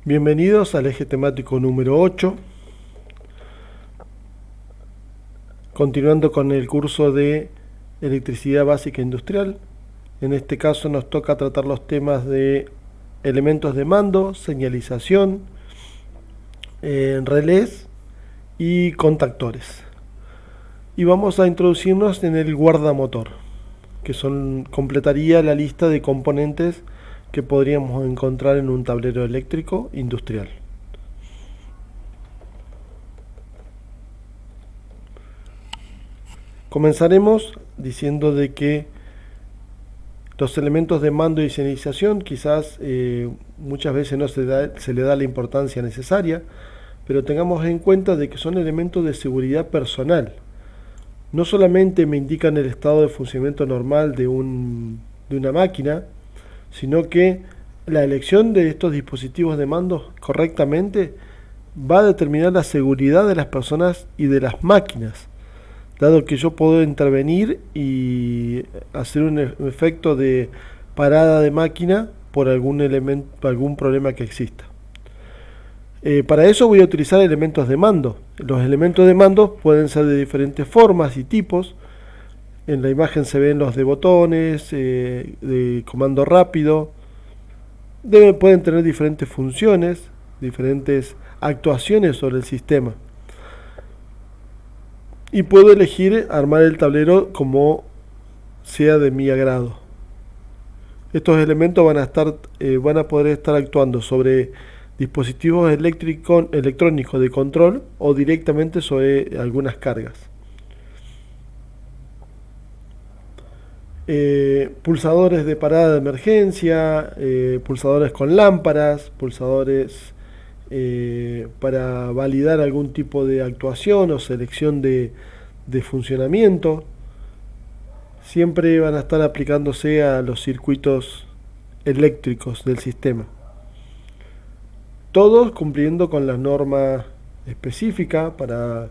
Bienvenidos al eje temático número 8, continuando con el curso de electricidad básica industrial. En este caso nos toca tratar los temas de elementos de mando, señalización, relés y contactores. Y vamos a introducirnos en el guardamotor, que completaría la lista de componentes que podríamos encontrar en un tablero eléctrico industrial. Comenzaremos diciendo de que los elementos de mando y señalización quizás muchas veces no se le da la importancia necesaria, pero tengamos en cuenta de que son elementos de seguridad personal. No solamente me indican el estado de funcionamiento normal de una máquina, sino que la elección de estos dispositivos de mando correctamente va a determinar la seguridad de las personas y de las máquinas, dado que yo puedo intervenir y hacer un efecto de parada de máquina por algún problema que exista. Para eso voy a utilizar elementos de mando. Los elementos de mando pueden ser de diferentes formas y tipos. En la imagen se ven los de botones, de comando rápido. Pueden tener diferentes funciones, diferentes actuaciones sobre el sistema. Y puedo elegir armar el tablero como sea de mi agrado. Estos elementos van a poder estar actuando sobre dispositivos electrónicos de control o directamente sobre algunas cargas. Pulsadores de parada de emergencia, pulsadores con lámparas, pulsadores para validar algún tipo de actuación o selección de funcionamiento. Siempre van a estar aplicándose a los circuitos eléctricos del sistema. Todos cumpliendo con la norma específica para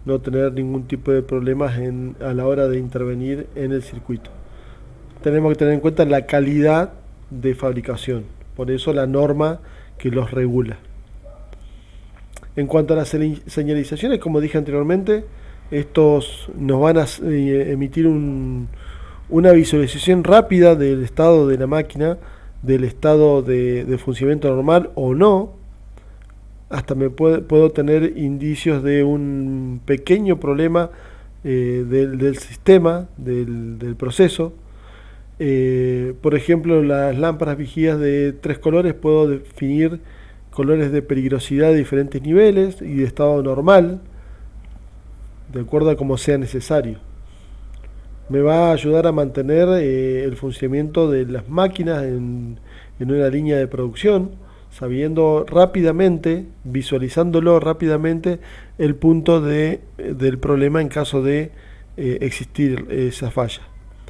no tener ningún tipo de problemas a la hora de intervenir en el circuito. Tenemos que tener en cuenta la calidad de fabricación, por eso la norma que los regula. En cuanto a las señalizaciones, como dije anteriormente, estos nos van a emitir una visualización rápida del estado de la máquina, del estado de funcionamiento normal o no. Hasta puedo tener indicios de un pequeño problema del sistema, del proceso. Por ejemplo, las lámparas vigías de 3 colores, puedo definir colores de peligrosidad de diferentes niveles y de estado normal, de acuerdo a como sea necesario. Me va a ayudar a mantener el funcionamiento de las máquinas en una línea de producción, sabiendo rápidamente, visualizándolo rápidamente, el punto del problema en caso de existir esa falla.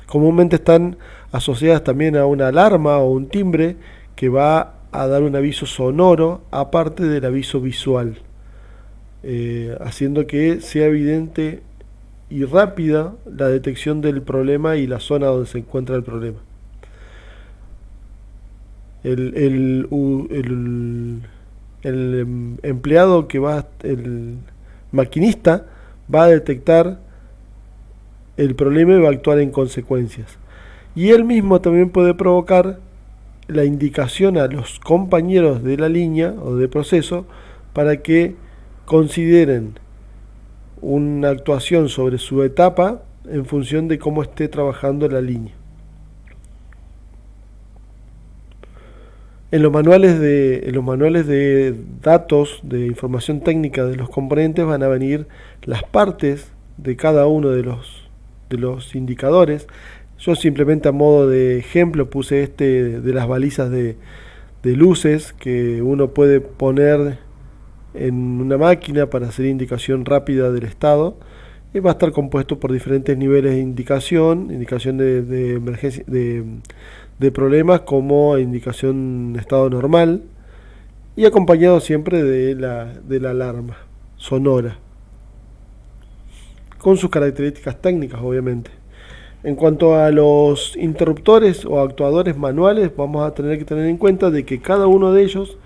Comúnmente están asociadas también a una alarma o un timbre que va a dar un aviso sonoro aparte del aviso visual, haciendo que sea evidente y rápida la detección del problema y la zona donde se encuentra el problema. El empleado el maquinista va a detectar el problema y va a actuar en consecuencias. Y él mismo también puede provocar la indicación a los compañeros de la línea o de proceso para que consideren una actuación sobre su etapa en función de cómo esté trabajando la línea. En los manuales de datos de información técnica de los componentes van a venir las partes de cada uno de los indicadores. Yo simplemente a modo de ejemplo puse de las balizas de luces que uno puede poner en una máquina para hacer indicación rápida del estado, y va a estar compuesto por diferentes niveles de indicación de emergencia, de problemas, como indicación de estado normal, y acompañado siempre de la alarma sonora, con sus características técnicas obviamente. En cuanto a los interruptores o actuadores manuales, vamos a tener que tener en cuenta de que cada uno de ellos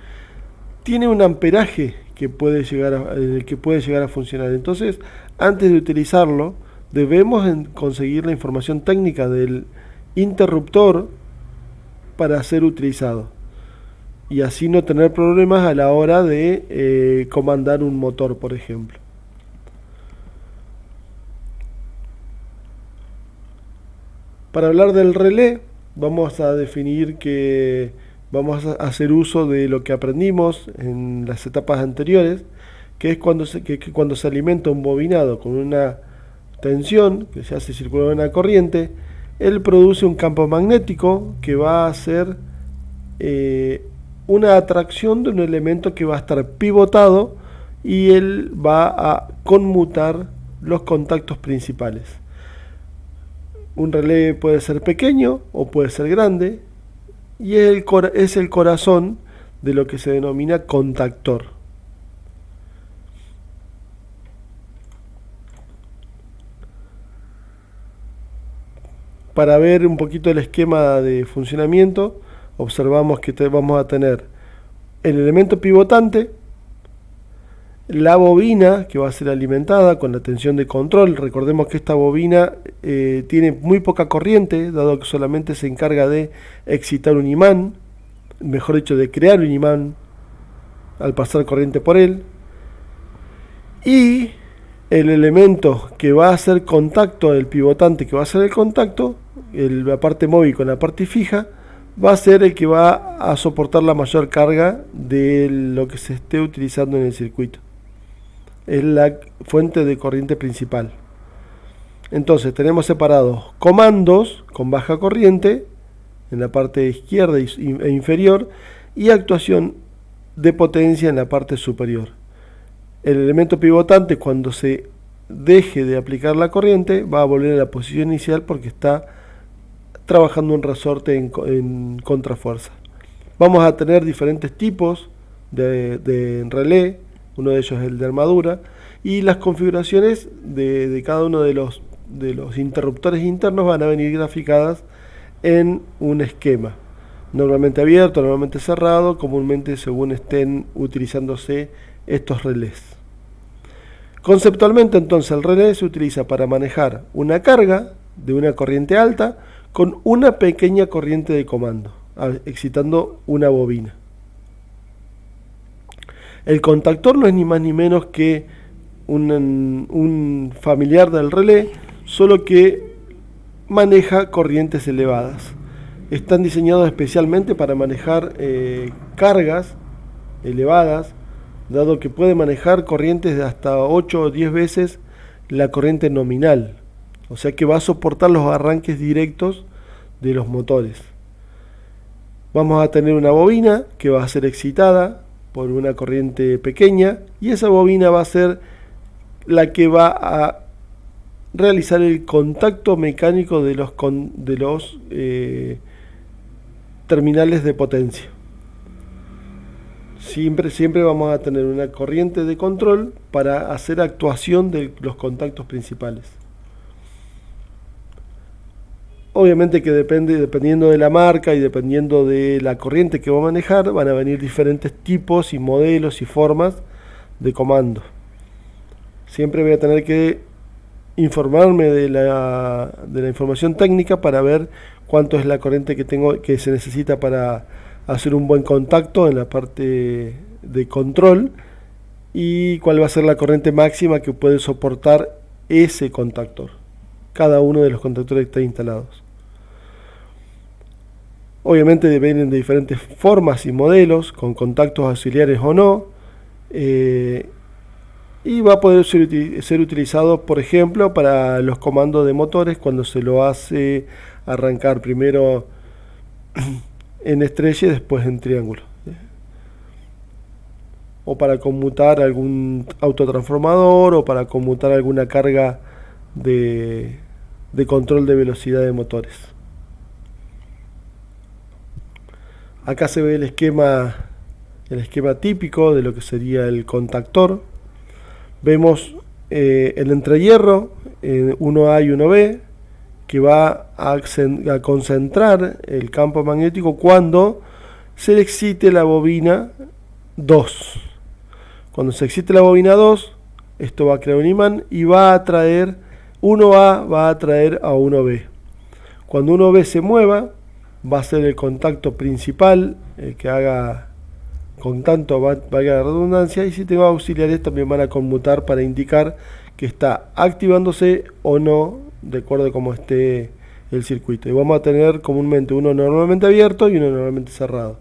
tiene un amperaje que puede llegar a funcionar. Entonces, antes de utilizarlo, debemos conseguir la información técnica del interruptor para ser utilizado, y así no tener problemas a la hora de comandar un motor, por ejemplo. Para hablar del relé, vamos a definir que vamos a hacer uso de lo que aprendimos en las etapas anteriores, que es que cuando se alimenta un bobinado con una tensión, que se hace circular una corriente, él produce un campo magnético que va a hacer una atracción de un elemento que va a estar pivotado, y él va a conmutar los contactos principales. Un relé puede ser pequeño o puede ser grande, y es el corazón de lo que se denomina contactor. Para ver un poquito el esquema de funcionamiento, observamos que vamos a tener el elemento pivotante, la bobina que va a ser alimentada con la tensión de control. Recordemos que esta bobina tiene muy poca corriente, dado que solamente se encarga de excitar un imán, mejor dicho, de crear un imán al pasar corriente por él. Y el elemento que va a hacer contacto, el pivotante que va a hacer el contacto, la parte móvil con la parte fija, va a ser el que va a soportar la mayor carga de lo que se esté utilizando en el circuito. Es la fuente de corriente principal. Entonces tenemos separados comandos con baja corriente en la parte izquierda e inferior, y actuación de potencia en la parte superior. El elemento pivotante, cuando se deje de aplicar la corriente, va a volver a la posición inicial porque está trabajando un resorte en contrafuerza. Vamos a tener diferentes tipos de relé. Uno de ellos es el de armadura, y las configuraciones de cada uno de los interruptores internos van a venir graficadas en un esquema, normalmente abierto, normalmente cerrado, comúnmente según estén utilizándose estos relés. Conceptualmente, entonces, el relé se utiliza para manejar una carga de una corriente alta con una pequeña corriente de comando, excitando una bobina. El contactor no es ni más ni menos que un familiar del relé, solo que maneja corrientes elevadas. Están diseñados especialmente para manejar cargas elevadas, dado que puede manejar corrientes de hasta 8 o 10 veces la corriente nominal, o sea que va a soportar los arranques directos de los motores. Vamos a tener una bobina que va a ser excitada por una corriente pequeña, y esa bobina va a ser la que va a realizar el contacto mecánico de los terminales de potencia. Siempre vamos a tener una corriente de control para hacer actuación de los contactos principales. Obviamente que dependiendo de la marca y dependiendo de la corriente que va a manejar, van a venir diferentes tipos y modelos y formas de comando. Siempre voy a tener que informarme de la información técnica para ver cuánto es la corriente que se necesita para hacer un buen contacto en la parte de control, y cuál va a ser la corriente máxima que puede soportar ese contactor, cada uno de los contactores que están instalados. Obviamente dependen de diferentes formas y modelos, con contactos auxiliares o no, y va a poder ser utilizado, por ejemplo, para los comandos de motores, cuando se lo hace arrancar primero en estrella y después en triángulo, o para conmutar algún autotransformador, o para conmutar alguna carga de control de velocidad de motores. Acá se ve el esquema típico de lo que sería el contactor. Vemos el entrehierro, 1A y 1B, que va a concentrar el campo magnético cuando se excite la bobina 2. Cuando se excite la bobina 2, esto va a crear un imán y va a atraer 1A, va a atraer a 1B. Cuando 1B se mueva, va a ser el contacto principal, el que haga contacto, valga la redundancia, y si tengo auxiliares también van a conmutar para indicar que está activándose o no, de acuerdo a cómo esté el circuito. Y vamos a tener comúnmente uno normalmente abierto y uno normalmente cerrado.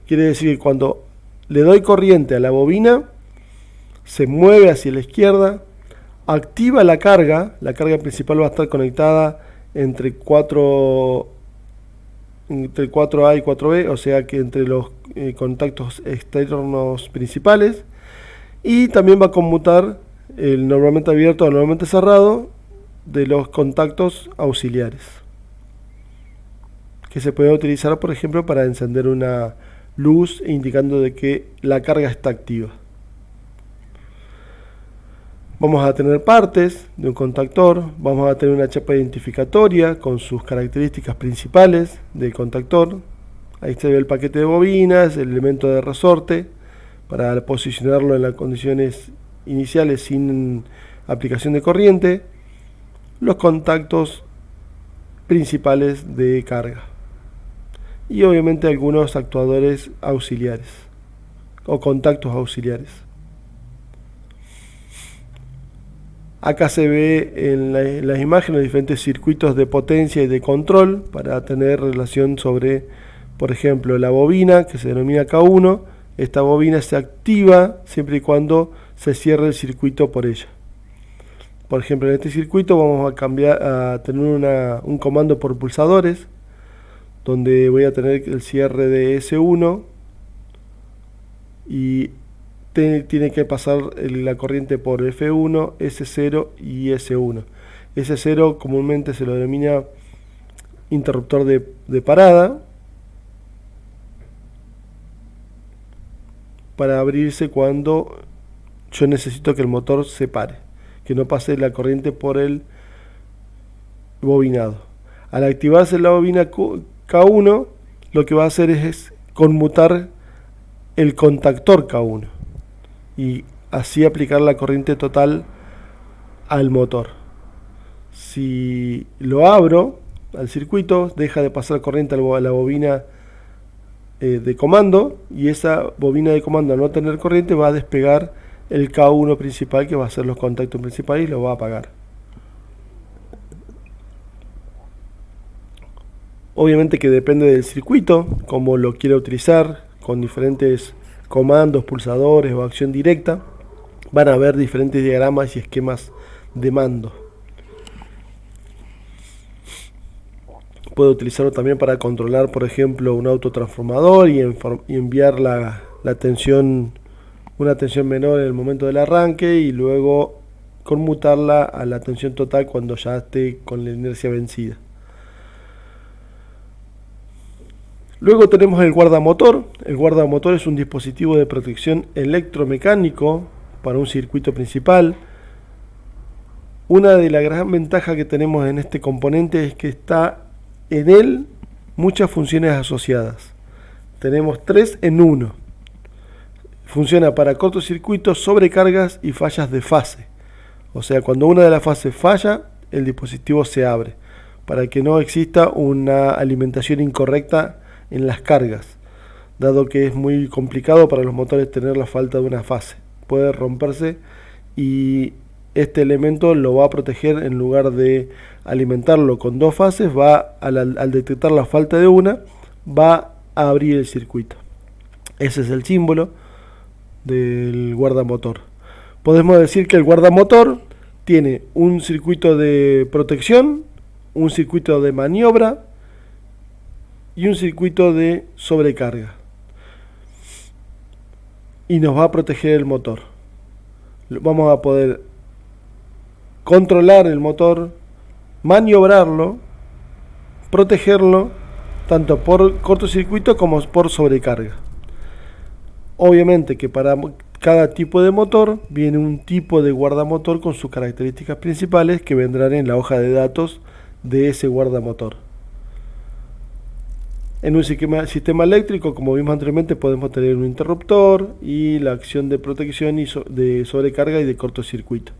Quiere decir que cuando le doy corriente a la bobina, se mueve hacia la izquierda, activa la carga principal va a estar conectada entre 4A y 4B, o sea que entre los contactos externos principales, y también va a conmutar el normalmente abierto o normalmente cerrado de los contactos auxiliares, que se puede utilizar por ejemplo para encender una luz indicando de que la carga está activa. Vamos a tener partes de un contactor, vamos a tener una chapa identificatoria con sus características principales del contactor. Ahí se ve el paquete de bobinas, el elemento de resorte para posicionarlo en las condiciones iniciales sin aplicación de corriente, los contactos principales de carga y obviamente algunos actuadores auxiliares o contactos auxiliares. Acá se ve en las imágenes los diferentes circuitos de potencia y de control para tener relación sobre, por ejemplo, la bobina que se denomina K1. Esta bobina se activa siempre y cuando se cierre el circuito por ella. Por ejemplo, en este circuito vamos a tener un comando por pulsadores, donde voy a tener el cierre de S1 y tiene que pasar la corriente por F1, S0 y S1. S0 comúnmente se lo denomina interruptor de parada, para abrirse cuando yo necesito que el motor se pare, que no pase la corriente por el bobinado. Al activarse la bobina K1, lo que va a hacer es conmutar el contactor K1 y así aplicar la corriente total al motor. Si lo abro al circuito, deja de pasar corriente a la bobina de comando, y esa bobina de comando al no tener corriente va a despegar el K1 principal, que va a ser los contactos principales, y lo va a apagar. Obviamente que depende del circuito, como lo quiera utilizar, con diferentes comandos, pulsadores o acción directa. Van a haber diferentes diagramas y esquemas de mando. Puedo utilizarlo también para controlar, por ejemplo, un autotransformador y enviar la tensión, una tensión menor en el momento del arranque, y luego conmutarla a la tensión total cuando ya esté con la inercia vencida. Luego tenemos el guardamotor. El guardamotor es un dispositivo de protección electromecánico para un circuito principal. Una de las gran ventajas que tenemos en este componente es que está en él muchas funciones asociadas. Tenemos 3 en 1. Funciona para cortocircuitos, sobrecargas y fallas de fase. O sea, cuando una de las fases falla, el dispositivo se abre, para que no exista una alimentación incorrecta en las cargas, dado que es muy complicado para los motores tener la falta de una fase. Puede romperse y este elemento lo va a proteger. En lugar de alimentarlo con 2 fases, al detectar la falta de una, va a abrir el circuito. Ese es el símbolo del guardamotor. Podemos decir que el guardamotor tiene un circuito de protección, un circuito de maniobra y un circuito de sobrecarga, y nos va a proteger el motor. Vamos a poder controlar el motor, maniobrarlo, protegerlo tanto por cortocircuito como por sobrecarga. Obviamente que para cada tipo de motor viene un tipo de guardamotor con sus características principales que vendrán en la hoja de datos de ese guardamotor. En un sistema eléctrico, como vimos anteriormente, podemos tener un interruptor y la acción de protección y de sobrecarga y de cortocircuito.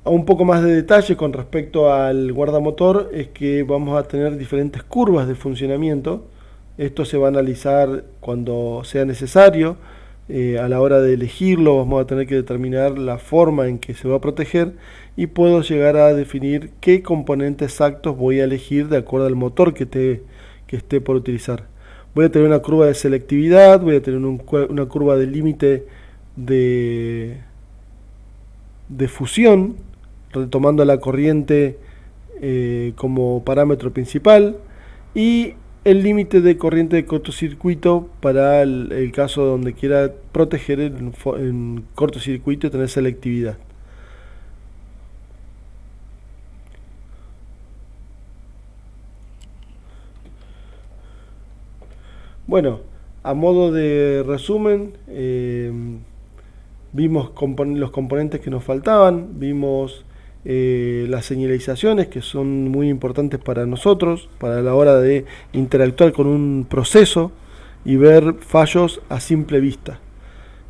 Un poco más de detalle con respecto al guardamotor es que vamos a tener diferentes curvas de funcionamiento. Esto se va a analizar cuando sea necesario. A la hora de elegirlo vamos a tener que determinar la forma en que se va a proteger y puedo llegar a definir qué componentes exactos voy a elegir de acuerdo al motor que esté por utilizar. Voy a tener una curva de selectividad, voy a tener una curva de límite de fusión, retomando la corriente como parámetro principal, y el límite de corriente de cortocircuito para el caso donde quiera proteger en cortocircuito y tener selectividad. Bueno, a modo de resumen, vimos los componentes que nos faltaban, vimos las señalizaciones que son muy importantes para nosotros, para la hora de interactuar con un proceso y ver fallos a simple vista.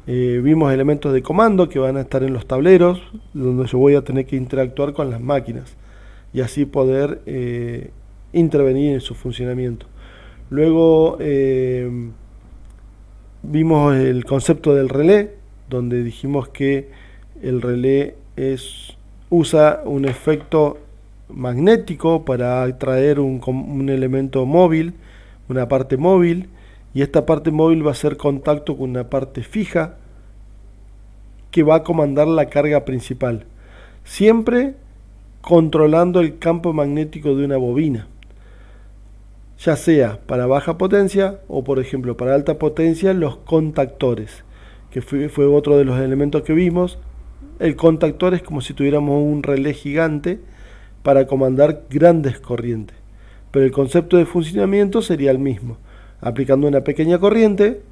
Vimos elementos de comando que van a estar en los tableros, donde yo voy a tener que interactuar con las máquinas y así poder intervenir en su funcionamiento. Luego vimos el concepto del relé, donde dijimos que el relé usa un efecto magnético para atraer un elemento móvil, una parte móvil, y esta parte móvil va a hacer contacto con una parte fija que va a comandar la carga principal, siempre controlando el campo magnético de una bobina, ya sea para baja potencia o por ejemplo para alta potencia los contactores, que fue otro de los elementos que vimos. El contactor es como si tuviéramos un relé gigante para comandar grandes corrientes, pero el concepto de funcionamiento sería el mismo. Aplicando una pequeña corriente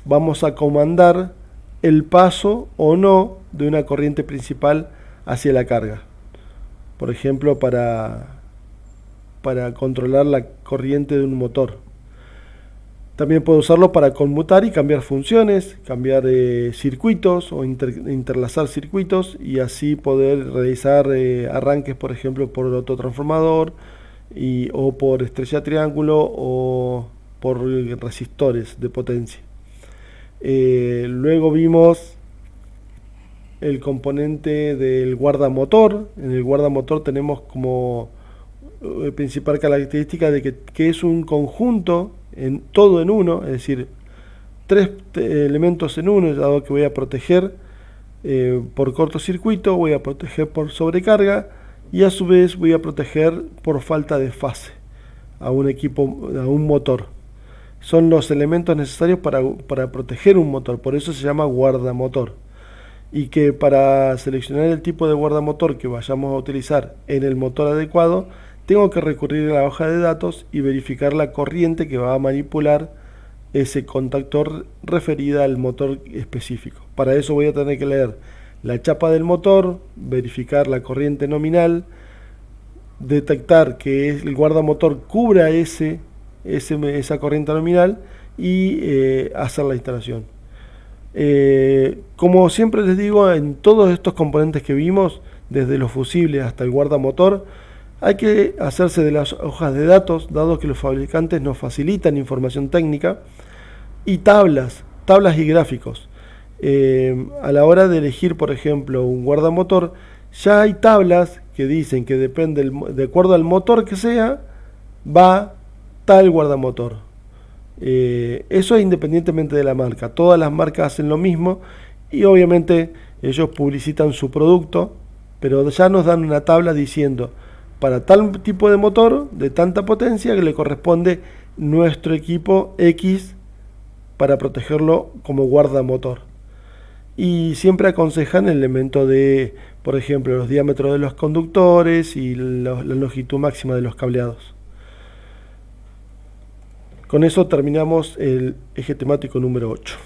vamos a comandar el paso o no de una corriente principal hacia la carga, por ejemplo para controlar la corriente de un motor. También puedo usarlo para conmutar y cambiar funciones, cambiar circuitos o interlazar circuitos y así poder realizar arranques, por ejemplo, por autotransformador o por estrella triángulo o por resistores de potencia. Luego vimos el componente del guardamotor. En el guardamotor tenemos como principal característica de que es un conjunto todo en uno, es decir, tres elementos en uno, dado que voy a proteger por cortocircuito, voy a proteger por sobrecarga y a su vez voy a proteger por falta de fase a un motor. Son los elementos necesarios para proteger un motor, por eso se llama guardamotor. Y que para seleccionar el tipo de guardamotor que vayamos a utilizar en el motor adecuado, tengo que recurrir a la hoja de datos y verificar la corriente que va a manipular ese contactor referida al motor específico. Para eso voy a tener que leer la chapa del motor, verificar la corriente nominal, detectar que el guardamotor cubra esa corriente nominal y hacer la instalación. Como siempre les digo, en todos estos componentes que vimos, desde los fusibles hasta el guardamotor, hay que hacerse de las hojas de datos, dado que los fabricantes nos facilitan información técnica, y tablas y gráficos. A la hora de elegir, por ejemplo, un guardamotor, ya hay tablas que dicen que depende de acuerdo al motor que sea, va tal guardamotor. Eso es independientemente de la marca. Todas las marcas hacen lo mismo y obviamente ellos publicitan su producto, pero ya nos dan una tabla diciendo para tal tipo de motor de tanta potencia que le corresponde nuestro equipo X para protegerlo como guardamotor. Y siempre aconsejan el elemento de, por ejemplo, los diámetros de los conductores y la longitud máxima de los cableados. Con eso terminamos el eje temático número 8.